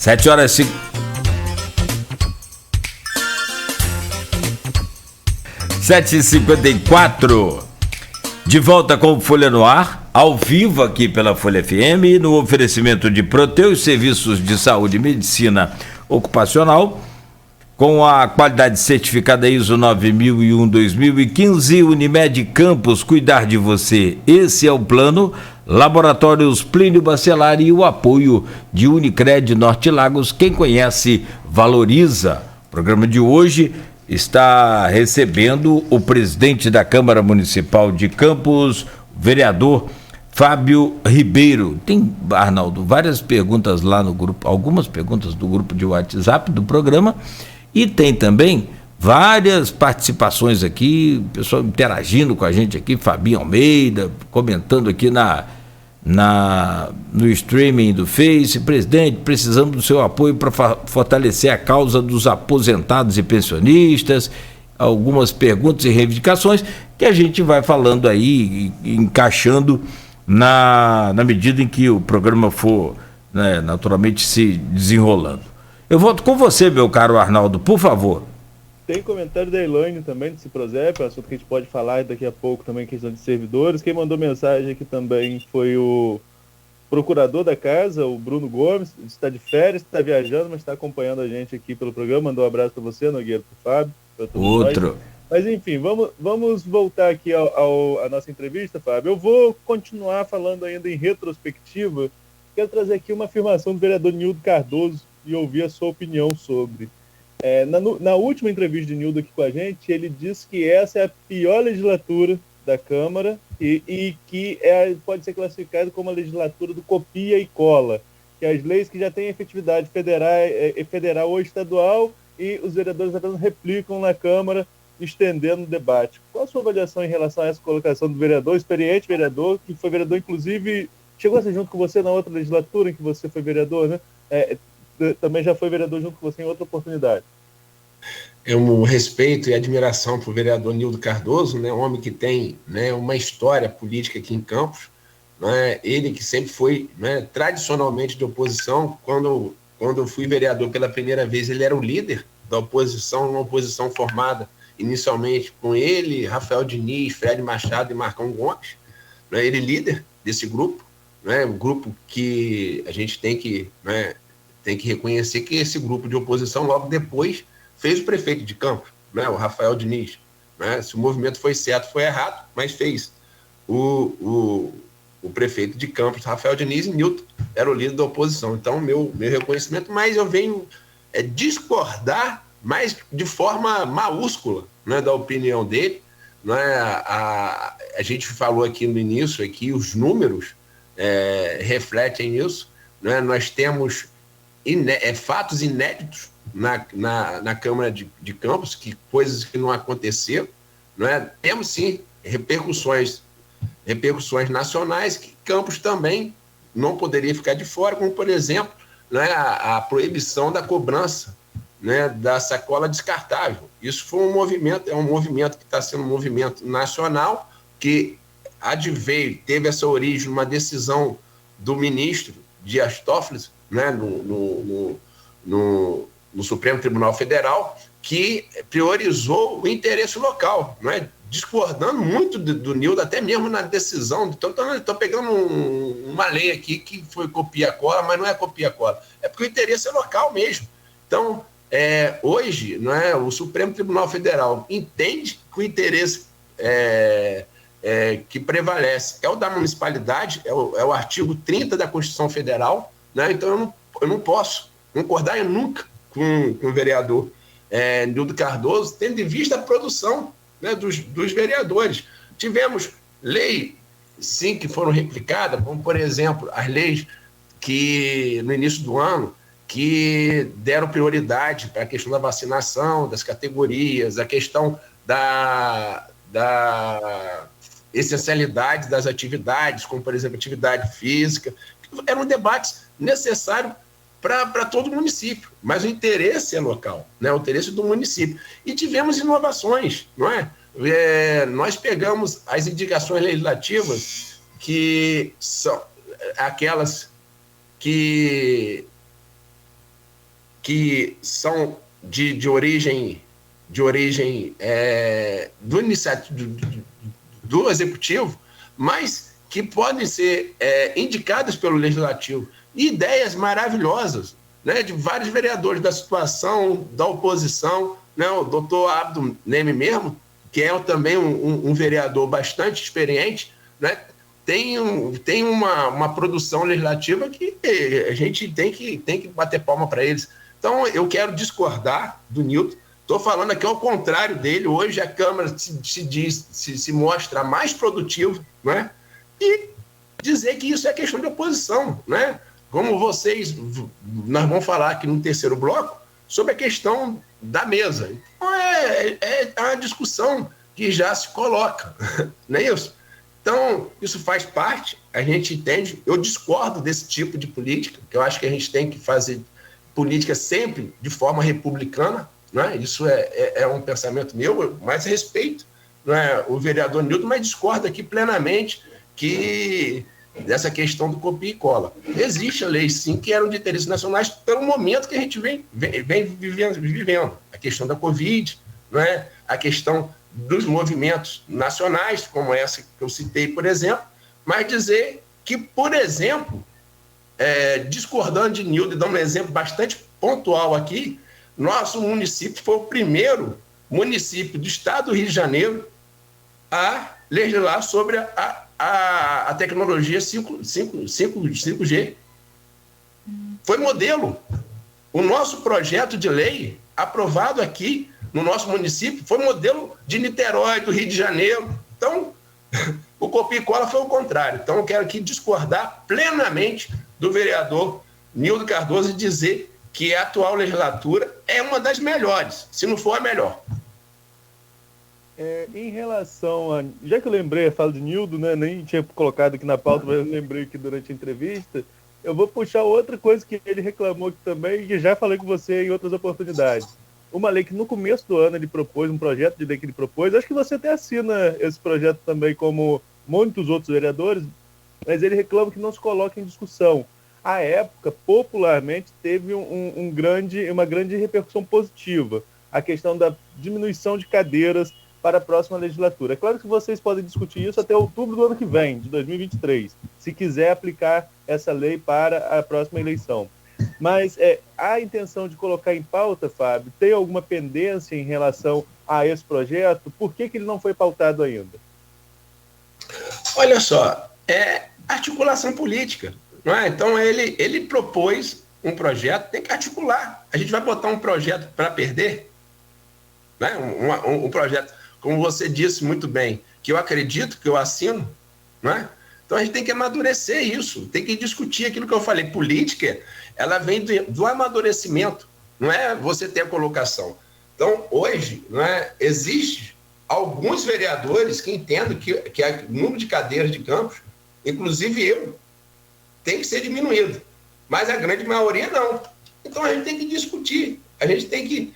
7h54. De volta com o Folha no Ar, ao vivo aqui pela Folha FM, no oferecimento de Proteus Serviços de Saúde e Medicina Ocupacional, com a qualidade certificada ISO 9001-2015, Unimed Campos, cuidar de você, esse é o plano. Laboratórios Plínio Bacelar e o apoio de Unicred Norte Lagos, quem conhece, valoriza. O programa de hoje está recebendo o presidente da Câmara Municipal de Campos, vereador Fábio Ribeiro. Tem, Arnaldo, várias perguntas lá no grupo, algumas perguntas do grupo de WhatsApp do programa, e tem também várias participações aqui, pessoal interagindo com a gente aqui, Fabinho Almeida, comentando aqui no streaming do Face. Presidente, precisamos do seu apoio para fortalecer a causa dos aposentados e pensionistas. Algumas perguntas e reivindicações que a gente vai falando aí, encaixando na medida em que o programa for, né, naturalmente se desenrolando. Eu volto com você, meu caro Arnaldo, por favor. Tem comentário da Elaine também, do Ciprozep, assunto que a gente pode falar daqui a pouco também, questão de servidores. Quem mandou mensagem aqui também foi o procurador da casa, o Bruno Gomes. Ele está de férias, está viajando, mas está acompanhando a gente aqui pelo programa. Mandou um abraço para você, Nogueira, para o Fábio, para todos Outro. nós. Mas enfim, vamos voltar aqui à nossa entrevista, Fábio. Eu vou continuar falando ainda em retrospectiva. Quero trazer aqui uma afirmação do vereador Nildo Cardoso e ouvir a sua opinião sobre. Na última entrevista de Nildo aqui com a gente, ele disse que essa é a pior legislatura da Câmara e que pode ser classificada como a legislatura do copia e cola, que as leis que já têm efetividade federal ou estadual, e os vereadores apenas replicam na Câmara, estendendo o debate. Qual a sua avaliação em relação a essa colocação do vereador, experiente vereador, que foi vereador, inclusive, chegou a ser junto com você na outra legislatura em que você foi vereador, né? Também já foi vereador junto com você em outra oportunidade. É um respeito e admiração para o vereador Nildo Cardoso, né, um homem que tem, né, uma história política aqui em Campos, né, ele que sempre foi, né, tradicionalmente de oposição. Quando eu fui vereador pela primeira vez, ele era o líder da oposição, uma oposição formada inicialmente com ele, Rafael Diniz, Fred Machado e Marcão Gomes, né, ele líder desse grupo, né, um grupo que a gente tem que reconhecer que esse grupo de oposição logo depois fez o prefeito de Campos, né, o Rafael Diniz. Né, se o movimento foi certo, foi errado, mas fez. O prefeito de Campos, Rafael Diniz, e Nilton era o líder da oposição. Então, meu reconhecimento, mas eu venho discordar, mas de forma maiúscula, né, da opinião dele. Né, a gente falou aqui no início, aqui, os números refletem isso. Né, nós temos fatos inéditos na Câmara de Campos, coisas que não aconteceram. Né? Temos, sim, repercussões nacionais que Campos também não poderia ficar de fora, como, por exemplo, né, a proibição da cobrança, né, da sacola descartável. Isso foi um movimento que está sendo um movimento nacional, que teve essa origem numa decisão do ministro Dias Toffoli, né, no Supremo Tribunal Federal, que priorizou o interesse local, né, discordando muito do Nildo, até mesmo na decisão. Então, estou pegando uma lei aqui que foi copia-cola, mas não é copia-cola, é porque o interesse é local mesmo. Então, hoje, né, o Supremo Tribunal Federal entende que o interesse que prevalece é o da municipalidade, é o artigo 30 da Constituição Federal. Né? Então, eu não posso concordar nunca com o vereador Nildo Cardoso, tendo em vista a produção, né, dos vereadores. Tivemos leis, sim, que foram replicadas, como, por exemplo, as leis que, no início do ano, que deram prioridade para a questão da vacinação, das categorias, a questão da essencialidade das atividades, como, por exemplo, atividade física. Eram debates necessários para todo o município, mas o interesse é local, né? O interesse do município. E tivemos inovações, não é? Nós pegamos as indicações legislativas, que são aquelas que que são de origem do executivo, mas que podem ser indicadas pelo legislativo. E ideias maravilhosas, né, de vários vereadores da situação, da oposição, né, o doutor Abdo Neme mesmo, que é também um vereador bastante experiente, né, tem uma produção legislativa que a gente tem que bater palma para eles. Então, eu quero discordar do Nilton. Estou falando aqui ao contrário dele. Hoje a Câmara se mostra mais produtiva, né? E dizer que isso é questão de oposição, né? Como nós vamos falar aqui no terceiro bloco sobre a questão da mesa. Então, é uma discussão que já se coloca, não é isso? Então, isso faz parte, a gente entende. Eu discordo desse tipo de política, que eu acho que a gente tem que fazer política sempre de forma republicana, né? Isso é um pensamento meu, mas respeito, né, o vereador Nilton, mas discordo aqui plenamente dessa questão do copia e cola. Existe a lei, sim, que eram de interesses nacionais pelo momento que a gente vem vivendo. A questão da Covid, né? A questão dos movimentos nacionais, como essa que eu citei, por exemplo, mas dizer que, por exemplo, discordando de Nilton, dando um exemplo bastante pontual aqui, nosso município foi o primeiro município do estado do Rio de Janeiro a legislar sobre a tecnologia 5G. Foi modelo. O nosso projeto de lei, aprovado aqui no nosso município, foi modelo de Niterói, do Rio de Janeiro. Então, o copia e cola foi o contrário. Então, eu quero aqui discordar plenamente do vereador Nildo Cardoso e dizer que a atual legislatura é uma das melhores, se não for a melhor. Em relação a... Já que eu lembrei a fala de Nildo, né, nem tinha colocado aqui na pauta, mas eu lembrei aqui durante a entrevista, eu vou puxar outra coisa que ele reclamou aqui também, e que já falei com você em outras oportunidades. Uma lei que no começo do ano ele propôs, um projeto de lei que ele propôs, acho que você até assina esse projeto também como muitos outros vereadores, mas ele reclama que não se coloca em discussão. À época, popularmente, teve uma grande repercussão positiva, a questão da diminuição de cadeiras para a próxima legislatura. É claro que vocês podem discutir isso até outubro do ano que vem, de 2023, se quiser aplicar essa lei para a próxima eleição. Mas há a intenção de colocar em pauta, Fábio? Tem alguma pendência em relação a esse projeto? Por que ele não foi pautado ainda? Olha só, articulação política, não é? Então, ele propôs um projeto, tem que articular. A gente vai botar um projeto para perder? Né? Um projeto, como você disse muito bem, que eu acredito, que eu assino, não é? Então, a gente tem que amadurecer isso, tem que discutir aquilo que eu falei. Política, ela vem do amadurecimento, não é você ter a colocação. Então, hoje, não é, existe alguns vereadores que entendem que o número de cadeiras de campos, inclusive eu, tem que ser diminuído. Mas a grande maioria não. Então, a gente tem que discutir, a gente tem que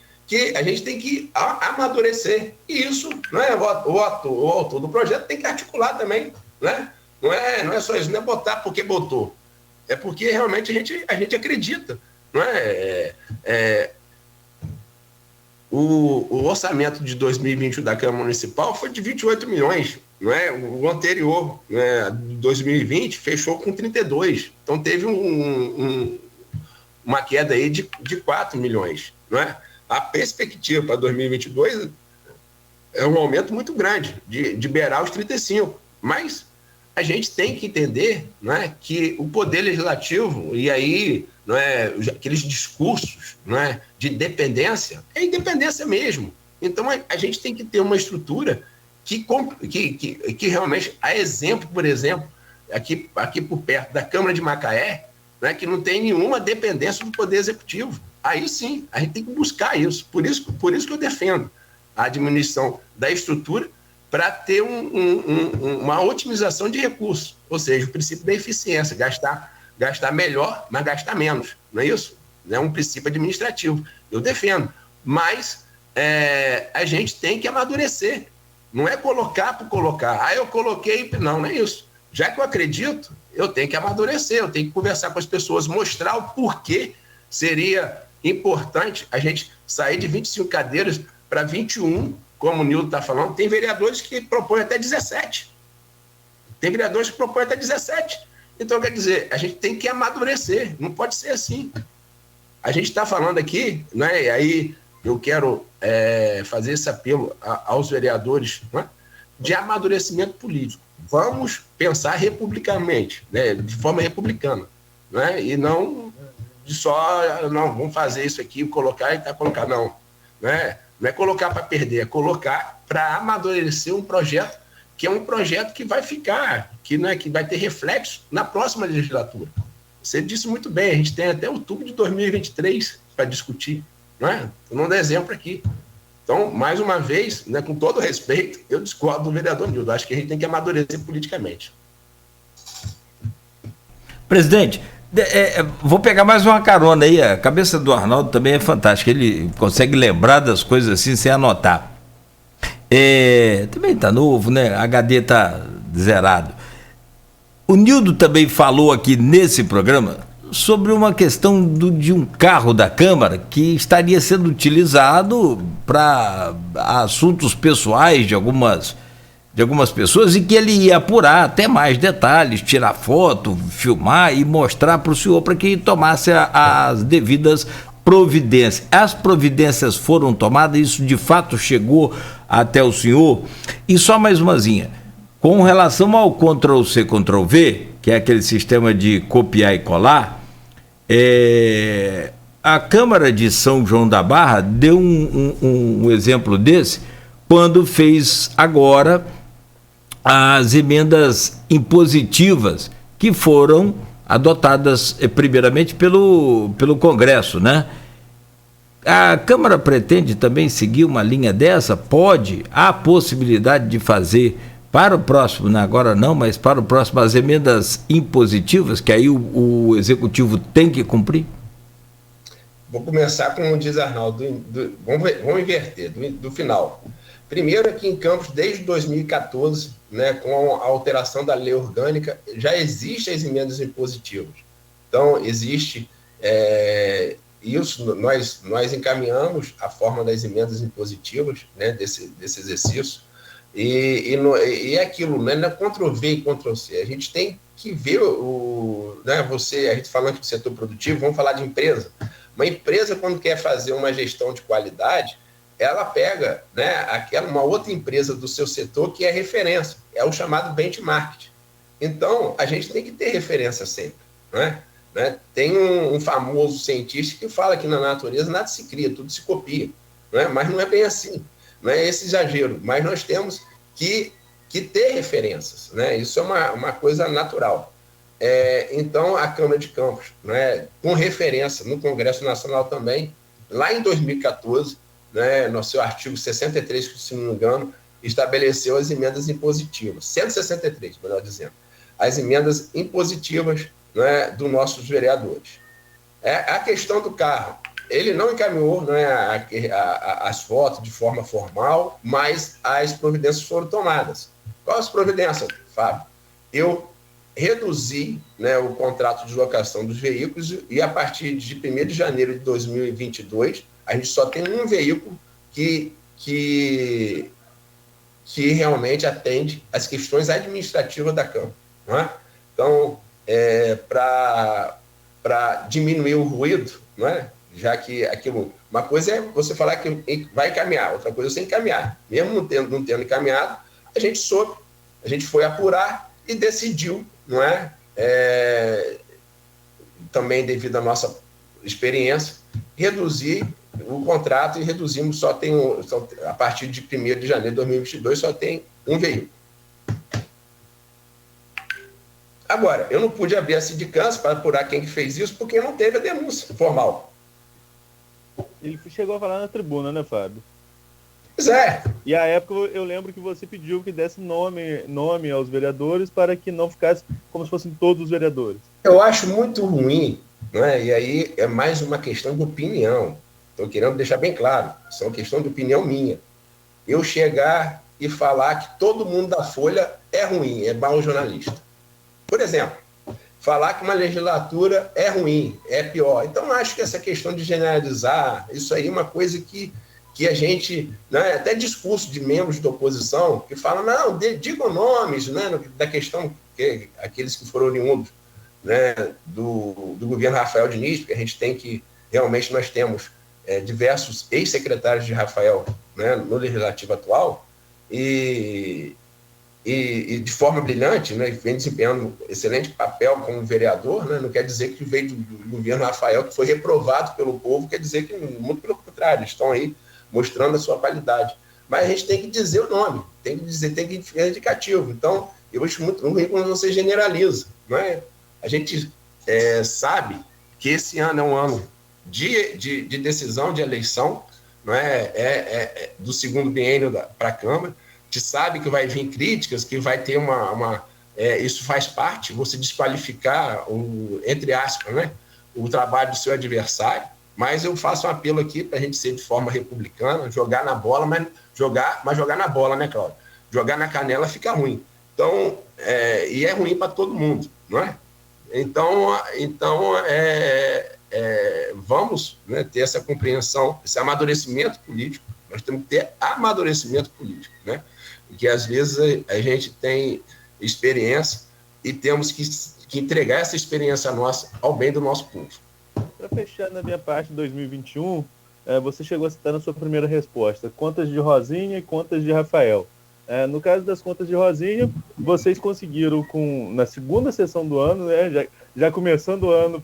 amadurecer. E isso, não é, o autor do projeto tem que articular também, né? Não é só isso, não é botar porque botou. É porque realmente a gente acredita. Não é? O orçamento de 2021 da Câmara Municipal foi de 28 milhões. Não é? O anterior, né, de 2020, fechou com 32. Então, teve uma queda aí de 4 milhões. Não é? A perspectiva para 2022 é um aumento muito grande, de beirar os 35. Mas a gente tem que entender, né, que o poder legislativo, e aí, não é, aqueles discursos, não é, de independência, é independência mesmo. Então, a gente tem que ter uma estrutura que realmente, a exemplo, por exemplo, aqui por perto da Câmara de Macaé, né, que não tem nenhuma dependência do Poder Executivo. Aí sim, a gente tem que buscar isso. Por isso que eu defendo a diminuição da estrutura para ter uma otimização de recursos, ou seja, o princípio da eficiência, gastar melhor, mas gastar menos, não é isso? É um princípio administrativo, eu defendo, mas a gente tem que amadurecer, não é colocar por colocar, eu coloquei, não é isso, já que eu acredito, eu tenho que amadurecer, eu tenho que conversar com as pessoas, mostrar o porquê seria importante a gente sair de 25 cadeiras para 21, como o Nildo está falando. Tem vereadores que propõem até 17. Tem vereadores que propõem até 17. Então, quer dizer, a gente tem que amadurecer, não pode ser assim. A gente está falando aqui, né, e aí eu quero fazer esse apelo aos vereadores, né, de amadurecimento político. Vamos pensar republicanamente, né, de forma republicana, né, e não de só, não, vamos fazer isso aqui, colocar e tá colocar, não. Né, não é colocar para perder, é colocar para amadurecer um projeto que é um projeto que vai ficar, que vai ter reflexo na próxima legislatura. Você disse muito bem, a gente tem até outubro de 2023 para discutir, não é? Estou dando exemplo aqui. Então, mais uma vez, né, com todo respeito, eu discordo do vereador Nildo. Acho que a gente tem que amadurecer politicamente. Presidente, vou pegar mais uma carona aí. A cabeça do Arnaldo também é fantástica. Ele consegue lembrar das coisas assim sem anotar. Também está novo, né? HD está zerado. O Nildo também falou aqui nesse programa sobre uma questão de um carro da Câmara que estaria sendo utilizado para assuntos pessoais de algumas pessoas e que ele ia apurar até mais detalhes, tirar foto, filmar e mostrar para o senhor para que tomasse as devidas providências. As providências foram tomadas, isso de fato chegou até o senhor. E só mais umazinha, com relação ao Ctrl-C, Ctrl-V, que é aquele sistema de copiar e colar, a Câmara de São João da Barra deu um exemplo desse quando fez agora as emendas impositivas que foram adotadas primeiramente pelo Congresso, né? A Câmara pretende também seguir uma linha dessa? Há possibilidade de fazer para o próximo, né? Agora não, mas para o próximo, as emendas impositivas, que aí o Executivo tem que cumprir? Vou começar com o diz Arnaldo, vamos inverter, do final. Primeiro, aqui em Campos, desde 2014, né, com a alteração da lei orgânica, já existem as emendas impositivas. Então, existe isso, nós encaminhamos a forma das emendas impositivas, né, desse exercício, e é aquilo, né, não é Ctrl-V e Ctrl-C. A gente tem que ver né, a gente falando do setor produtivo, vamos falar de empresa. Uma empresa, quando quer fazer uma gestão de qualidade, ela pega, né, uma outra empresa do seu setor que é referência, é o chamado benchmark. Então, a gente tem que ter referência sempre, né? Tem um famoso cientista que fala que na natureza nada se cria, tudo se copia, né? Mas não é bem assim, não é esse exagero, mas nós temos que ter referências, né? Isso é uma coisa natural. Então, a Câmara de Campos, né, com referência no Congresso Nacional também, lá em 2014, né, no seu artigo 63, se não me engano, estabeleceu as emendas impositivas, 163, melhor dizendo, as emendas impositivas, né, dos nossos vereadores. A questão do carro, ele não encaminhou, né, as fotos de forma formal, mas as providências foram tomadas. Quais as providências, Fábio? Eu reduzi, né, o contrato de locação dos veículos e a partir de 1º de janeiro de 2022, a gente só tem um veículo que realmente atende às questões administrativas da Câmara. Não é? Então, para diminuir o ruído, não é? Já que aquilo... Uma coisa é você falar que vai encaminhar, outra coisa é você encaminhar. Mesmo não tendo encaminhado, a gente foi apurar e decidiu, não é? Também devido à nossa experiência, reduzir o contrato e reduzimos, a partir de 1º de janeiro de 2022, só tem um veículo. Agora, eu não pude abrir a sindicância para apurar quem que fez isso, porque não teve a denúncia formal. Ele chegou a falar na tribuna, né, Fábio? Pois é. E à época eu lembro que você pediu que desse nome aos vereadores para que não ficasse como se fossem todos os vereadores. Eu acho muito ruim, né? E aí é mais uma questão de opinião. Estou querendo deixar bem claro, isso é uma questão de opinião minha. Eu chegar e falar que todo mundo da Folha é ruim, é mau jornalista. Por exemplo, falar que uma legislatura é ruim, é pior. Então, acho que essa questão de generalizar, isso aí é uma coisa que a gente, né, até discurso de membros da oposição, que falam, não, digam nomes, né, da questão, que aqueles que foram oriundos, né, do governo Rafael Diniz, porque a gente tem que, realmente nós temos diversos ex-secretários de Rafael, né, no legislativo atual, e de forma brilhante, né, vem desempenhando um excelente papel como vereador, né, não quer dizer que veio do governo Rafael, que foi reprovado pelo povo, quer dizer que, muito pelo contrário, estão aí mostrando a sua qualidade. Mas a gente tem que dizer o nome, tem que ser indicativo. Então, eu acho muito ruim quando você generaliza. Não é? A gente sabe que esse ano é um ano de decisão, de eleição, não é do segundo biênio para a Câmara. A gente sabe que vai vir críticas, que vai ter isso faz parte, você desqualificar, entre aspas, né, o trabalho do seu adversário, mas eu faço um apelo aqui para a gente ser de forma republicana, jogar na bola, mas jogar na bola, né, Cláudio? Jogar na canela fica ruim. Então, e é ruim para todo mundo, não é? Então vamos, né, ter essa compreensão, esse amadurecimento político. Nós temos que ter amadurecimento político, né? Porque às vezes a gente tem experiência e temos que entregar essa experiência nossa ao bem do nosso povo. Para fechar na minha parte de 2021, você chegou a citar na sua primeira resposta contas de Rosinha e contas de Rafael. No caso das contas de Rosinha, vocês conseguiram, na segunda sessão do ano, né, já começando o ano,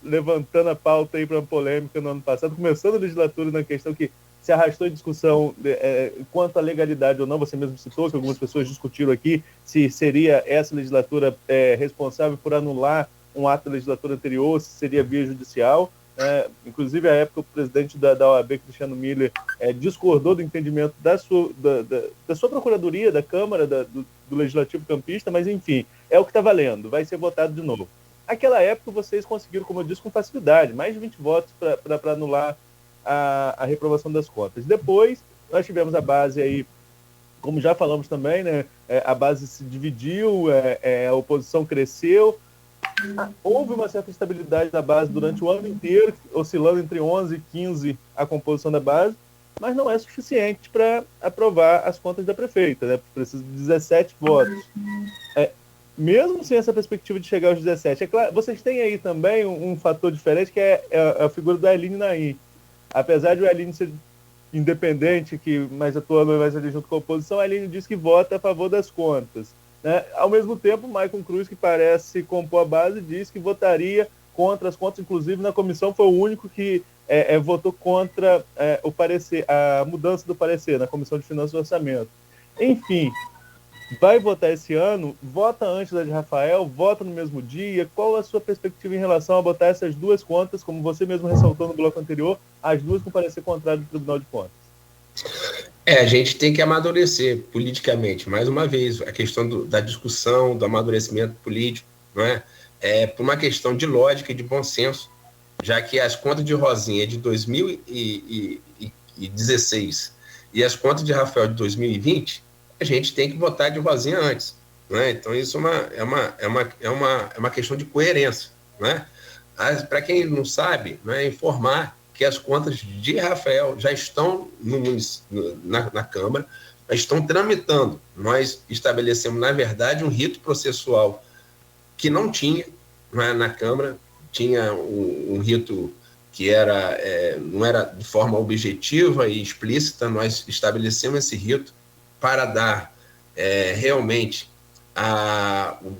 levantando a pauta aí para a polêmica no ano passado, começando a legislatura na questão que se arrastou em discussão quanto à legalidade ou não, você mesmo citou que algumas pessoas discutiram aqui se seria essa legislatura responsável por anular um ato da legislatura anterior, se seria via judicial. Inclusive, à época, o presidente da OAB, Cristiano Miller, discordou do entendimento da sua procuradoria, da Câmara, do Legislativo Campista, mas, enfim, é o que está valendo, vai ser votado de novo. Naquela época, vocês conseguiram, como eu disse, com facilidade, mais de 20 votos para anular a reprovação das contas. Depois, nós tivemos a base aí, como já falamos também, né, a base se dividiu, a oposição cresceu, houve uma certa estabilidade da base durante o ano inteiro, oscilando entre 11 e 15 a composição da base, mas não é suficiente para aprovar as contas da prefeita, né? Precisa de 17 votos. Mesmo sem essa perspectiva de chegar aos 17, é claro, vocês têm aí também um fator diferente, que é a figura do Aline Naim. Apesar de o Aline ser independente, mas atuando mais ali junto com a oposição, a Aline diz que vota a favor das contas. Ao mesmo tempo, o Maicon Cruz, que parece compor a base, diz que votaria contra as contas, inclusive na comissão foi o único que votou contra o parecer, a mudança do parecer na Comissão de Finanças e Orçamento. Enfim, vai votar esse ano, vota antes da de Rafael, vota no mesmo dia. Qual a sua perspectiva em relação a botar essas duas contas, como você mesmo ressaltou no bloco anterior, as duas com parecer contrário do Tribunal de Contas? A gente tem que amadurecer politicamente, mais uma vez, a questão da discussão, do amadurecimento político, não é? Por uma questão de lógica e de bom senso, já que as contas de Rosinha é de 2016 e as contas de Rafael de 2020, a gente tem que votar de Rosinha antes, não é? Então isso é uma questão de coerência, não é? Para quem não sabe, não é, informar que as contas de Rafael já estão na Câmara, já estão tramitando. Nós estabelecemos, na verdade, um rito processual que não tinha, na Câmara, tinha um rito que não era de forma objetiva e explícita. Nós estabelecemos esse rito para dar realmente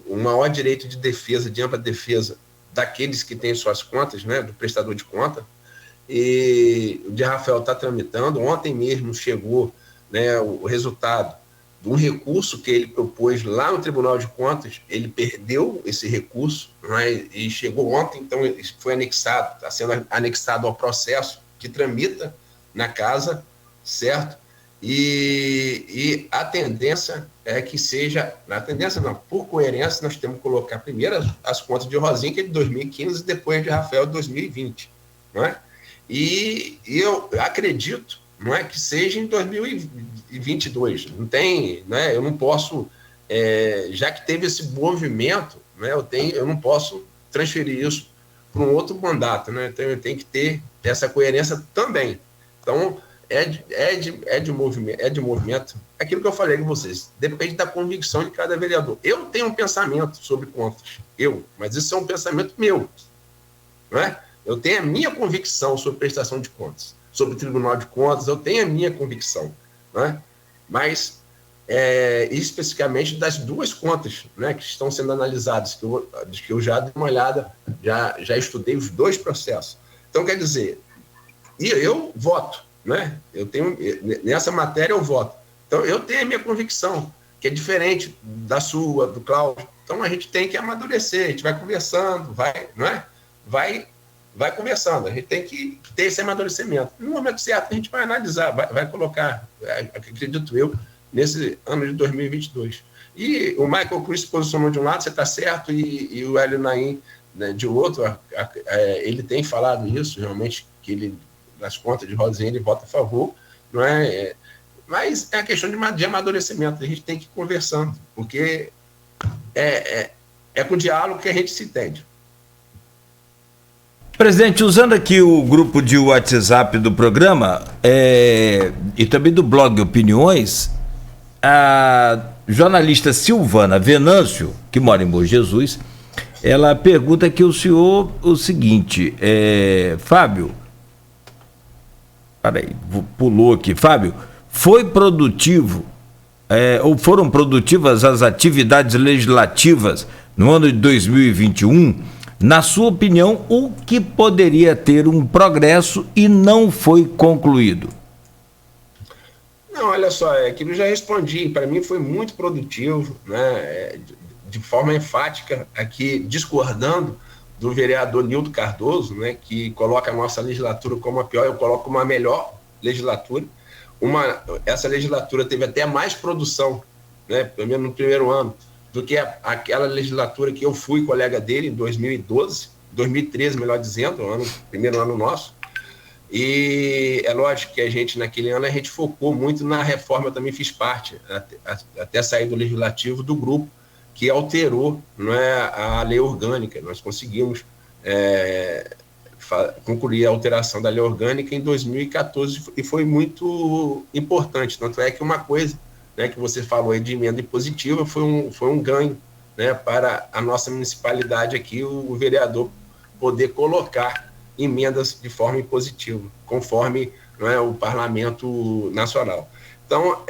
um maior direito de defesa, de ampla defesa daqueles que têm suas contas, né, do prestador de conta. E o de Rafael está tramitando. Ontem mesmo chegou, né, o resultado de um recurso que ele propôs lá no Tribunal de Contas. Ele perdeu esse recurso, né, e chegou ontem, então foi anexado, está sendo anexado ao processo que tramita na casa, certo? E a tendência é que seja, a tendência não, por coerência, nós temos que colocar primeiro as contas de Rosinha, que é de 2015, e depois de Rafael de 2020, não é? E eu acredito, não é, que seja em 2022. Não tem, né, eu não posso, já que teve esse movimento, né? Eu não posso transferir isso para um outro mandato, né? Então eu tenho que ter essa coerência também. Então é de movimento. Aquilo que eu falei com vocês, depende da convicção de cada vereador. Eu tenho um pensamento sobre contas, mas isso é um pensamento meu, não é? Eu tenho a minha convicção sobre prestação de contas, sobre o Tribunal de Contas, eu tenho a minha convicção, né? Mas especificamente das duas contas, né, que estão sendo analisadas, que eu já dei uma olhada, já estudei os dois processos. Então, quer dizer, e eu voto, né? Nessa matéria eu voto. Então, eu tenho a minha convicção, que é diferente da sua, do Cláudio. Então, a gente tem que amadurecer, a gente vai conversando, vai conversando, a gente tem que ter esse amadurecimento. No momento certo, a gente vai analisar, vai colocar, acredito eu, nesse ano de 2022. E o Michael Cruz se posicionou de um lado, você está certo, e o Hélio Naim, né, de outro, ele tem falado isso, realmente, que ele, nas contas de Rosinha, ele vota a favor, não é? Mas é a questão de amadurecimento, a gente tem que ir conversando, porque é com diálogo que a gente se entende. Presidente, usando aqui o grupo de WhatsApp do programa e também do blog Opiniões, a jornalista Silvana Venâncio, que mora em Bom Jesus, ela pergunta aqui ao senhor o seguinte, Fábio, peraí, pulou aqui, Fábio, foi produtivo, ou foram produtivas as atividades legislativas no ano de 2021? Na sua opinião, o que poderia ter um progresso e não foi concluído? Não, olha só, aquilo eu já respondi. Para mim foi muito produtivo, né? De forma enfática, aqui discordando do vereador Nildo Cardoso, né? Que coloca a nossa legislatura como a pior, eu coloco como a melhor legislatura. Essa legislatura teve até mais produção, né? Pelo menos no primeiro ano, do que aquela legislatura que eu fui colega dele em 2013, melhor dizendo, primeiro ano nosso. E é lógico que a gente, naquele ano, a gente focou muito na reforma, eu também fiz parte, até sair do legislativo, do grupo que alterou, não é, a lei orgânica. Nós conseguimos concluir a alteração da lei orgânica em 2014 e foi muito importante. Tanto é que uma coisa, né, que você falou aí de emenda impositiva foi um ganho, né, para a nossa municipalidade aqui, o vereador poder colocar emendas de forma impositiva, conforme, não é, o Parlamento Nacional. Então,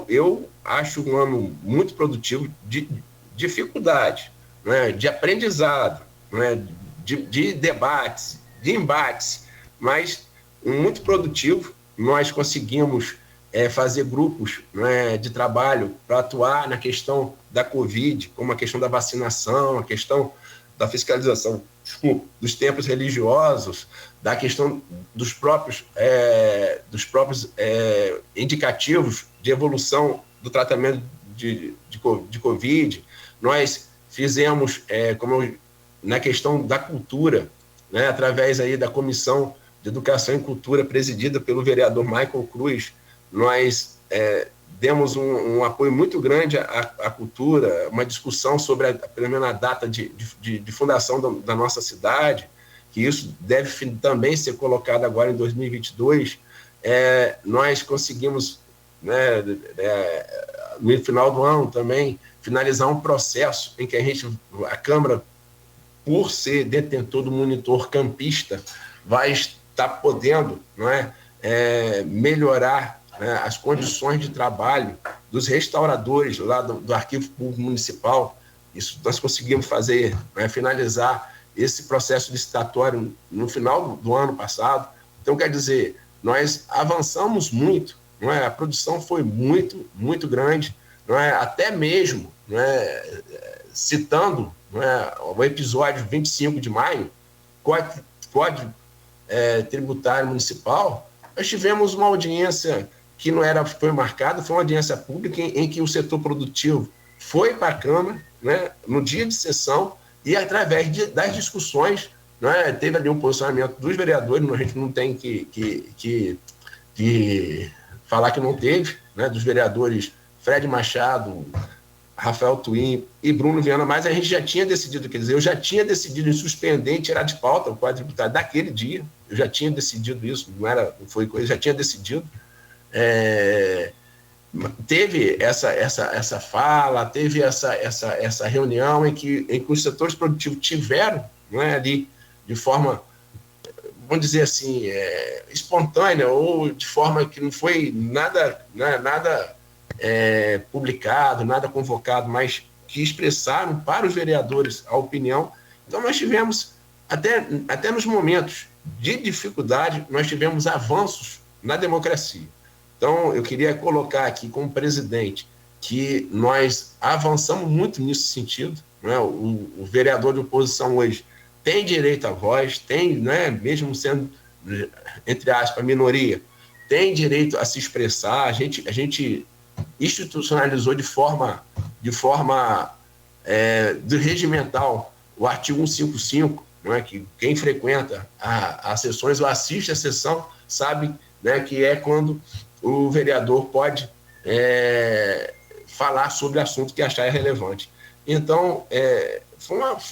eu acho um ano muito produtivo de dificuldade, né, de aprendizado, né, de debates, de embates, mas muito produtivo. Nós conseguimos fazer grupos, né, de trabalho para atuar na questão da Covid, como a questão da vacinação, a questão da fiscalização dos templos religiosos, da questão dos próprios indicativos de evolução do tratamento de Covid. Nós fizemos, na questão da cultura, né, através aí da Comissão de Educação e Cultura, presidida pelo vereador Michael Cruz, nós demos um apoio muito grande à cultura, uma discussão sobre pelo menos a data de fundação da nossa cidade, que isso deve também ser colocado agora em 2022. Nós conseguimos, né, no final do ano também, finalizar um processo em que a Câmara, por ser detentor do monitor campista, vai estar podendo, não é, melhorar, né, as condições de trabalho dos restauradores lá do Arquivo Público Municipal. Isso nós conseguimos fazer, né, finalizar esse processo licitatório no final do ano passado. Então, quer dizer, nós avançamos muito, não é? A produção foi muito, muito grande, não é? Até mesmo, não é, citando, não é, o episódio 25 de maio, Código Tributário Municipal, nós tivemos uma audiência que foi marcada, foi uma audiência pública em que o setor produtivo foi para a Câmara, né, no dia de sessão, e através das discussões, né, teve ali um posicionamento dos vereadores, a gente não tem que falar que não teve, né, dos vereadores Fred Machado, Rafael Twin e Bruno Viana, mas a gente já tinha decidido, quer dizer, eu já tinha decidido em suspender e tirar de pauta o quadro tributário daquele dia, eu já tinha decidido isso, não foi coisa, já tinha decidido. Teve essa fala, teve essa reunião em que os setores produtivos tiveram, não é, ali de forma, vamos dizer assim, espontânea, ou de forma que não foi nada publicado, nada convocado, mas que expressaram para os vereadores a opinião. Então nós tivemos, até nos momentos de dificuldade, nós tivemos avanços na democracia. Então eu queria colocar aqui como presidente que nós avançamos muito nesse sentido, né? O vereador de oposição hoje tem direito à voz, tem, né, mesmo sendo, entre aspas, minoria, tem direito a se expressar. A gente institucionalizou de forma regimental o artigo 155, não é, que quem frequenta as sessões ou assiste a sessão sabe, né, que é quando o vereador pode falar sobre assunto que achar relevante. Então,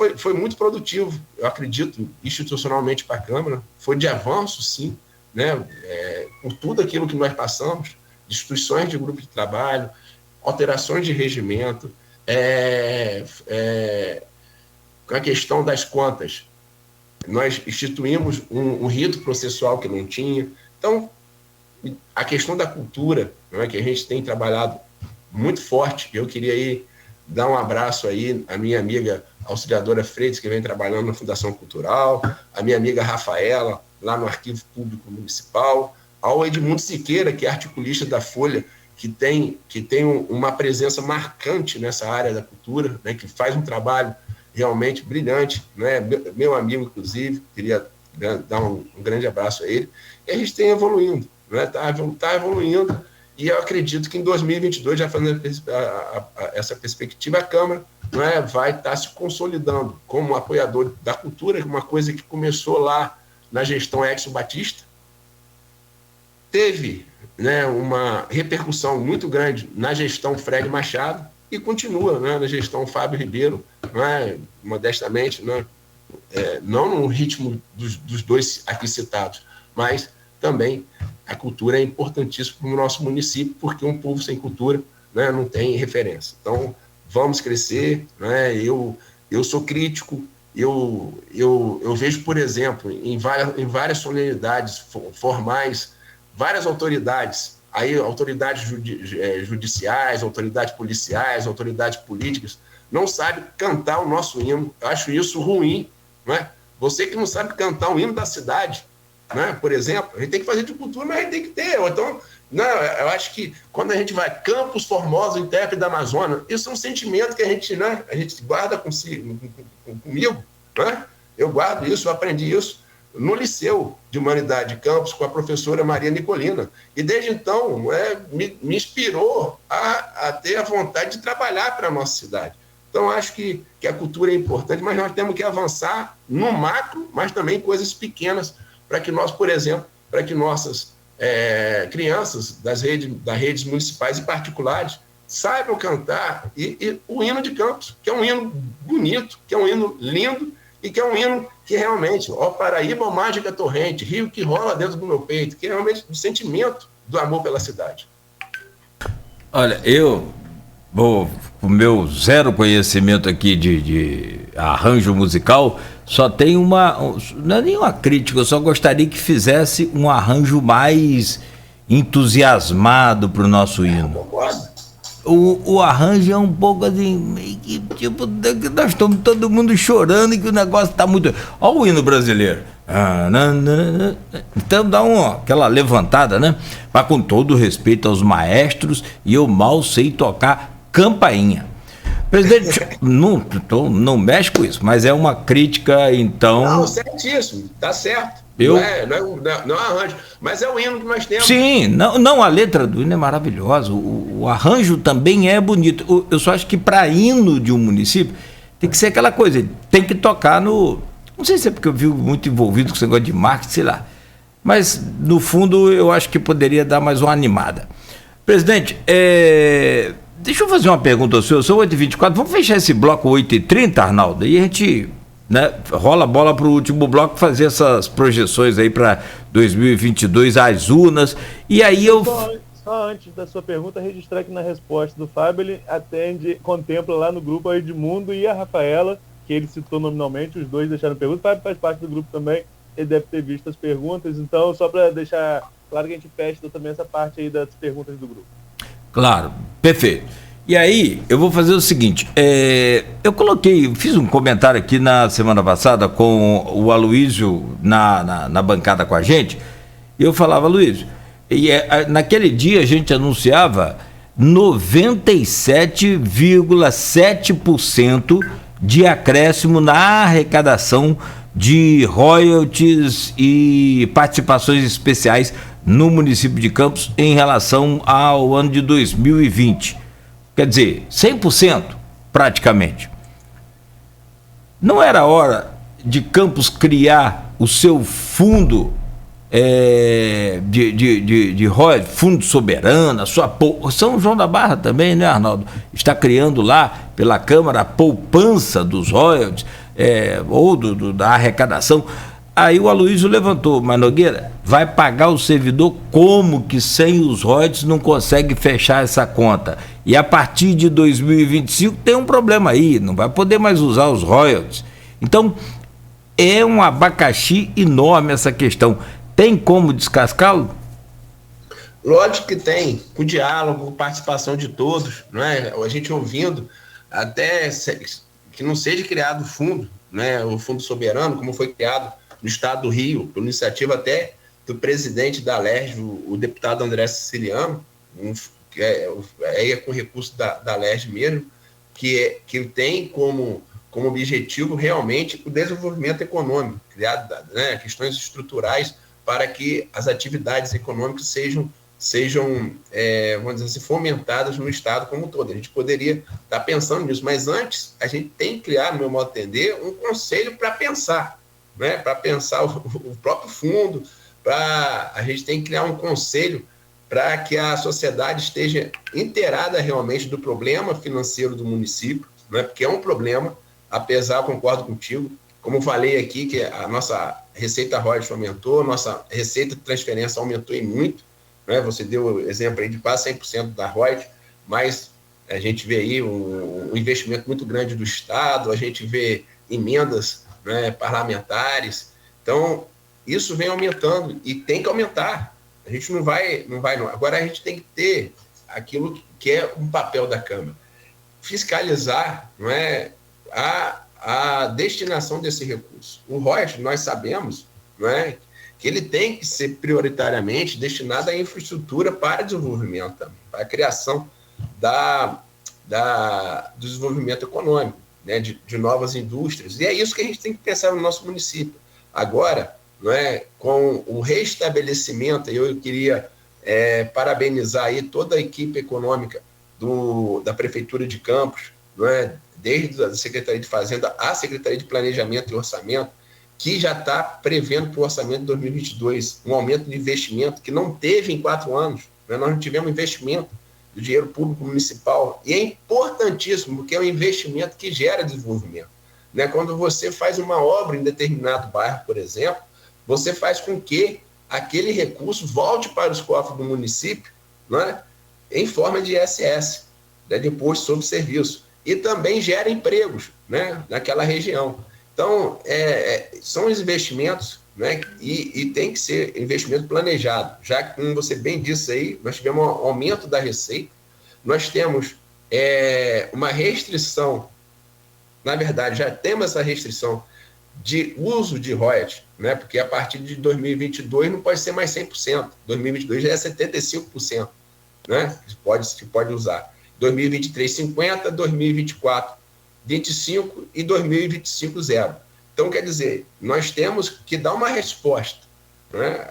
foi muito produtivo, eu acredito, institucionalmente para a Câmara, foi de avanço, sim, né, por tudo aquilo que nós passamos, instituições de grupo de trabalho, alterações de regimento, com a questão das contas. Nós instituímos um rito processual que não tinha. Então, a questão da cultura, não é, que a gente tem trabalhado muito forte. Eu queria aí dar um abraço aí à minha amiga auxiliadora Freitas, que vem trabalhando na Fundação Cultural, a minha amiga Rafaela, lá no Arquivo Público Municipal, ao Edmundo Siqueira, que é articulista da Folha, que tem uma presença marcante nessa área da cultura, né, que faz um trabalho realmente brilhante, né, meu amigo, inclusive, queria dar um grande abraço a ele, e a gente tem evoluindo, né, tá evoluindo, e eu acredito que em 2022, já fazendo essa perspectiva, a Câmara, né, vai estar se consolidando como apoiador da cultura, uma coisa que começou lá na gestão Exo Batista, teve, né, uma repercussão muito grande na gestão Fred Machado e continua, né, na gestão Fábio Ribeiro, né, modestamente, né, não no ritmo dos dois aqui citados, mas também a cultura é importantíssima para o nosso município, porque um povo sem cultura, né, não tem referência. Então, vamos crescer, né, eu sou crítico, eu vejo, por exemplo, em várias solenidades formais, várias autoridades, aí autoridades judiciais, autoridades policiais, autoridades políticas, não sabem cantar o nosso hino. Eu acho isso ruim, né? Você que não sabe cantar o hino da cidade, né? Por exemplo, a gente tem que fazer de cultura, mas a gente tem que ter. Então, não, eu acho que quando a gente vai Campos Formosa, intérprete da Amazônia, isso é um sentimento que a gente guarda comigo, né? Eu guardo isso, eu aprendi isso no Liceu de Humanidade de Campos com a professora Maria Nicolina. E desde então me inspirou a ter a vontade de trabalhar para a nossa cidade. Então, acho que a cultura é importante, mas nós temos que avançar no macro, mas também coisas pequenas, para que nós, por exemplo, para que nossas crianças das redes municipais e particulares saibam cantar o hino de Campos, que é um hino bonito, que é um hino lindo, e que é um hino que realmente, ó Paraíba, ó mágica torrente, rio que rola dentro do meu peito, que é realmente o sentimento do amor pela cidade. Olha, eu vou, com o meu zero conhecimento aqui de arranjo musical, só tem não é nenhuma crítica, eu só gostaria que fizesse um arranjo mais entusiasmado para o nosso hino. O arranjo é um pouco assim, meio que tipo, nós estamos todo mundo chorando e que o negócio está muito. Olha o hino brasileiro. Então dá aquela levantada, né? Mas com todo respeito aos maestros, e eu mal sei tocar campainha. Presidente, não mexe com isso, mas é uma crítica, então. Não, certíssimo, tá certo. Não é arranjo, mas é o hino que nós temos. Sim, não, a letra do hino é maravilhosa, o arranjo também é bonito. Eu só acho que para hino de um município tem que ser aquela coisa, tem que tocar no. Não sei se é porque eu vi muito envolvido com esse negócio de marketing, sei lá. Mas, no fundo, eu acho que poderia dar mais uma animada. Presidente, Deixa eu fazer uma pergunta ao senhor, são 8h24, vamos fechar esse bloco 8h30, Arnaldo, e a gente, né, rola a bola para o último bloco fazer essas projeções aí para 2022, as urnas, e aí eu... Só antes da sua pergunta, registrar aqui na resposta do Fábio, ele contempla lá no grupo a Edmundo e a Rafaela, que ele citou nominalmente, os dois deixaram perguntas. O Fábio faz parte do grupo também, ele deve ter visto as perguntas, então só para deixar claro que a gente fecha também essa parte aí das perguntas do grupo. Claro, perfeito. E aí, eu vou fazer o seguinte, fiz um comentário aqui na semana passada com o Aloysio na bancada com a gente, e eu falava, Aloysio, naquele dia a gente anunciava 97,7% de acréscimo na arrecadação de royalties e participações especiais no município de Campos em relação ao ano de 2020. Quer dizer, 100% praticamente. Não era hora de Campos criar o seu fundo de royalties, fundo soberano, São João da Barra também, né, Arnaldo? Está criando lá pela Câmara a poupança dos royalties, ou da arrecadação. Aí o Aloysio levantou, mas Nogueira, vai pagar o servidor como que sem os royalties não consegue fechar essa conta? E a partir de 2025 tem um problema aí, não vai poder mais usar os royalties. Então, é um abacaxi enorme essa questão. Tem como descascá-lo? Lógico que tem, com diálogo, com participação de todos, não é? A gente ouvindo, até que não seja criado o fundo, né? O Fundo Soberano, como foi criado no estado do Rio, por iniciativa até do presidente da LERJ, o deputado André Siciliano, com recurso da LERJ mesmo, que tem como objetivo realmente o desenvolvimento econômico, criado, né, questões estruturais para que as atividades econômicas sejam vamos dizer assim, fomentadas no estado como um todo. A gente poderia estar pensando nisso, mas antes a gente tem que criar, no meu modo de entender, um conselho para pensar, né, para pensar o próprio fundo, a gente tem que criar um conselho para que a sociedade esteja inteirada realmente do problema financeiro do município, né, porque é um problema, apesar, eu concordo contigo, como eu falei aqui, que a nossa receita royalties aumentou, nossa receita de transferência aumentou e muito, né? Você deu o exemplo aí de quase 100% da royalties, mas a gente vê aí um investimento muito grande do Estado, a gente vê emendas, né, parlamentares, então isso vem aumentando e tem que aumentar, a gente não vai. Agora a gente tem que ter aquilo que é um papel da Câmara, fiscalizar, não é, a destinação desse recurso. O royalties, nós sabemos, não é, que ele tem que ser prioritariamente destinado à infraestrutura para desenvolvimento também, para a criação do desenvolvimento econômico, né, de novas indústrias. E é isso que a gente tem que pensar no nosso município. Agora, não é, com o restabelecimento, eu queria parabenizar aí toda a equipe econômica da Prefeitura de Campos, não é, desde a Secretaria de Fazenda à Secretaria de Planejamento e Orçamento, que já está prevendo para o orçamento de 2022 um aumento de investimento que não teve em 4 anos. Né? Nós não tivemos investimento do dinheiro público municipal, e é importantíssimo, porque é um investimento que gera desenvolvimento. Né? Quando você faz uma obra em determinado bairro, por exemplo, você faz com que aquele recurso volte para os cofres do município, né, em forma de ISS, né, de imposto sobre serviço, e também gera empregos, né, naquela região. Então, são os investimentos, né, e tem que ser investimento planejado, já que, como você bem disse aí, nós tivemos um aumento da receita, nós temos uma restrição, na verdade, já temos essa restrição de uso de royalties, né, porque a partir de 2022 não pode ser mais 100%, 2022 já é 75%, né, que pode usar. 2023, 50%, 2024, 25% e 2025, 0%. Então, quer dizer, nós temos que dar uma resposta, né,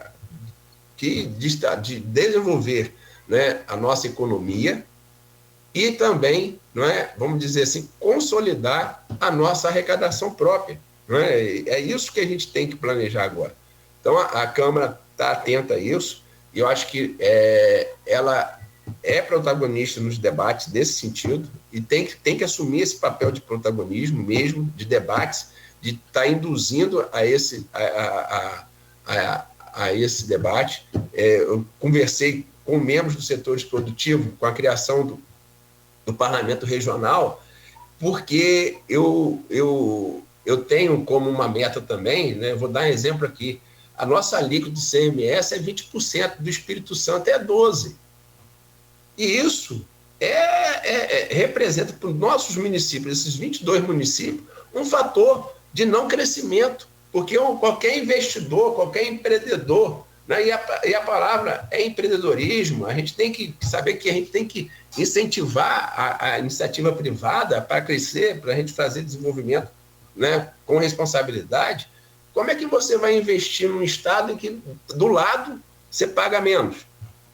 de desenvolver, né, a nossa economia e também, não é, vamos dizer assim, consolidar a nossa arrecadação própria. Não é? É isso que a gente tem que planejar agora. Então, a Câmara está atenta a isso, e eu acho que ela é protagonista nos debates desse sentido e tem que assumir esse papel de protagonismo mesmo, de debates, de estar induzindo a esse debate. Eu conversei com membros dos setores produtivos, com a criação do parlamento regional, porque eu tenho como uma meta também, né, vou dar um exemplo aqui, a nossa alíquota de CMS é 20%, do Espírito Santo é 12%. E isso representa para os nossos municípios, esses 22 municípios, um fator de não crescimento, porque qualquer investidor, qualquer empreendedor, né, e a palavra é empreendedorismo, a gente tem que saber que a gente tem que incentivar a iniciativa privada para crescer, para a gente fazer desenvolvimento, né, com responsabilidade. Como é que você vai investir num estado em que do lado você paga menos?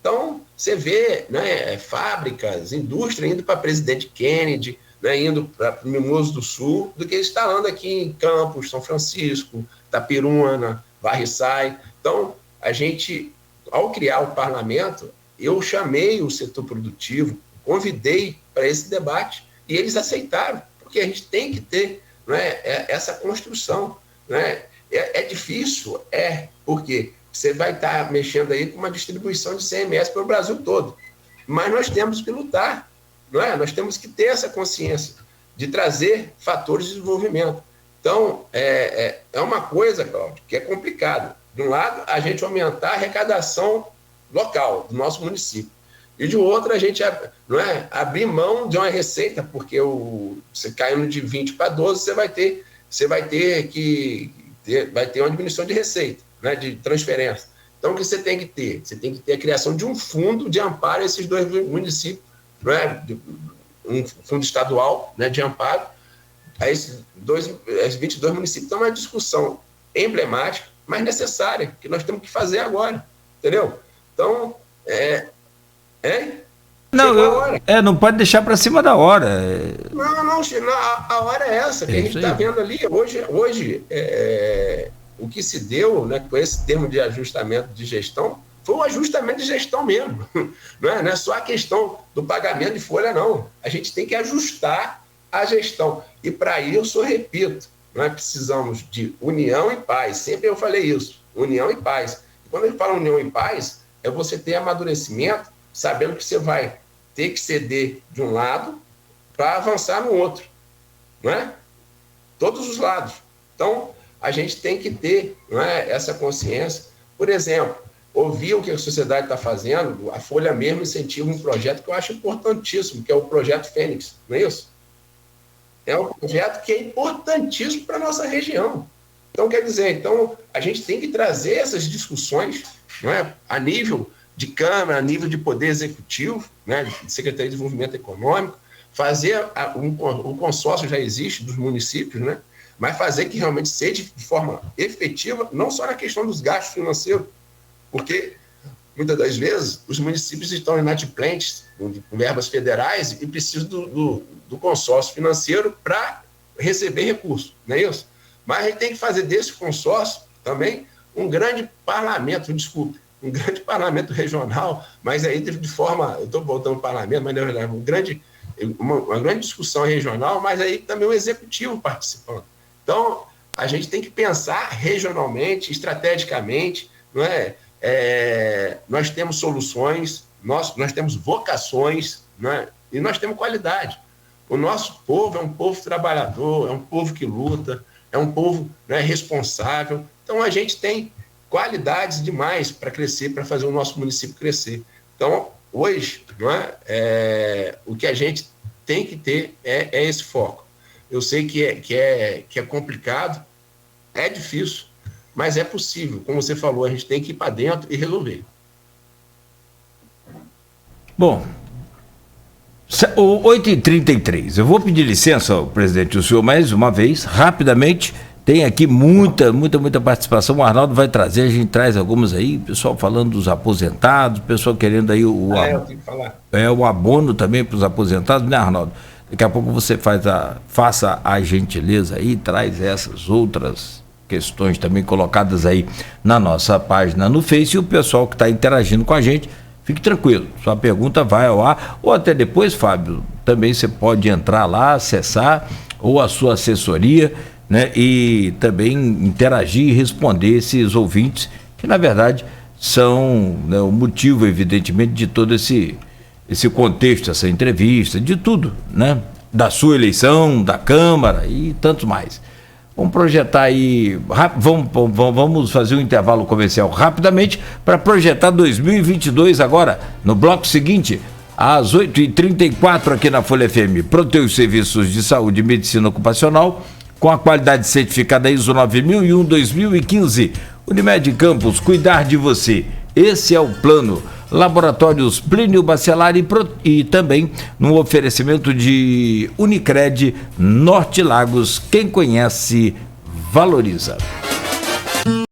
Então, você vê, né, fábricas, indústria indo para Presidente Kennedy, né, indo para Mimoso do Sul, do que instalando aqui em Campos, São Francisco, Tapiruna, Varriçai. Então, a gente, ao criar o parlamento, eu chamei o setor produtivo, convidei para esse debate, e eles aceitaram, porque a gente tem que ter, né, essa construção. Né? É difícil, porque você vai estar mexendo aí com uma distribuição de CMS para o Brasil todo. Mas nós temos que lutar, não é? Nós temos que ter essa consciência de trazer fatores de desenvolvimento. Então, é uma coisa, Cláudio, que é complicado. De um lado, a gente aumentar a arrecadação local do nosso município. E de outro, a gente abrir mão de uma receita, porque você caindo de 20 para 12, você vai ter uma diminuição de receita, né, de transferência. Então, o que você tem que ter? Você tem que ter a criação de um fundo de amparo a esses dois municípios, né, um fundo estadual, né, de amparo a esses 22 municípios. Então, é uma discussão emblemática, mas necessária, que nós temos que fazer agora, entendeu? Então, não pode deixar para cima da hora. Não, a hora é essa, que a gente está vendo ali. Hoje o que se deu, né, com esse termo de ajustamento de gestão, foi um ajustamento de gestão mesmo. Não é só a questão do pagamento de folha, não. A gente tem que ajustar a gestão. E para isso, eu repito, nós precisamos de união e paz. Sempre eu falei isso, união e paz. E quando a gente fala união e paz, é você ter amadurecimento, sabendo que você vai ter que ceder de um lado para avançar no outro. Não é? Todos os lados. Então, a gente tem que ter, não é, essa consciência. Por exemplo, ouvir o que a sociedade está fazendo, a Folha mesmo incentiva um projeto que eu acho importantíssimo, que é o Projeto Fênix, não é isso? É um projeto que é importantíssimo para a nossa região. Então, quer dizer, a gente tem que trazer essas discussões, não é, a nível de Câmara, a nível de Poder Executivo, né, de Secretaria de Desenvolvimento Econômico, fazer o consórcio já existe dos municípios, né, mas fazer que realmente seja de forma efetiva, não só na questão dos gastos financeiros, porque muitas das vezes os municípios estão inadimplentes com verbas federais e precisam do consórcio financeiro para receber recursos, não é isso? Mas a gente tem que fazer desse consórcio também um grande parlamento, um grande parlamento regional, mas aí de forma, eu estou voltando ao parlamento, mas na verdade uma grande discussão regional, mas aí também o executivo participando. Então, a gente tem que pensar regionalmente, estrategicamente, não é? Nós temos soluções, nós temos vocações, não é? E nós temos qualidade. O nosso povo é um povo trabalhador, é um povo que luta, é um povo, né, responsável. Então, a gente tem qualidades demais para crescer, para fazer o nosso município crescer. Então, hoje, não é, o que a gente tem que ter é esse foco. Eu sei que é complicado, é difícil, mas é possível. Como você falou, a gente tem que ir para dentro e resolver. Bom, 8h33. Eu vou pedir licença, presidente, o senhor mais uma vez, rapidamente. Tem aqui muita participação. O Arnaldo vai trazer, a gente traz algumas aí, pessoal falando dos aposentados, pessoal querendo aí eu tenho que falar. O abono também para os aposentados, né, Arnaldo? Daqui a pouco você faça a gentileza aí, traz essas outras questões também colocadas aí na nossa página no Face, e o pessoal que está interagindo com a gente, Fique tranquilo, sua pergunta vai ao ar, ou até depois, Fábio, também você pode entrar lá, acessar, ou a sua assessoria, né, e também interagir e responder esses ouvintes, que na verdade são, né, o motivo, evidentemente, de todo esse contexto, essa entrevista, de tudo, né? Da sua eleição, da Câmara e tantos mais. Vamos projetar aí, vamos fazer um intervalo comercial rapidamente para projetar 2022 agora, no bloco seguinte, às 8h34 aqui na Folha FM. Proteger os serviços de saúde e medicina ocupacional com a qualidade certificada ISO 9001-2015. Unimed Campos, cuidar de você. Esse é o plano. Laboratórios Plínio Bacelar e também no oferecimento de Unicred Norte Lagos. Quem conhece, valoriza.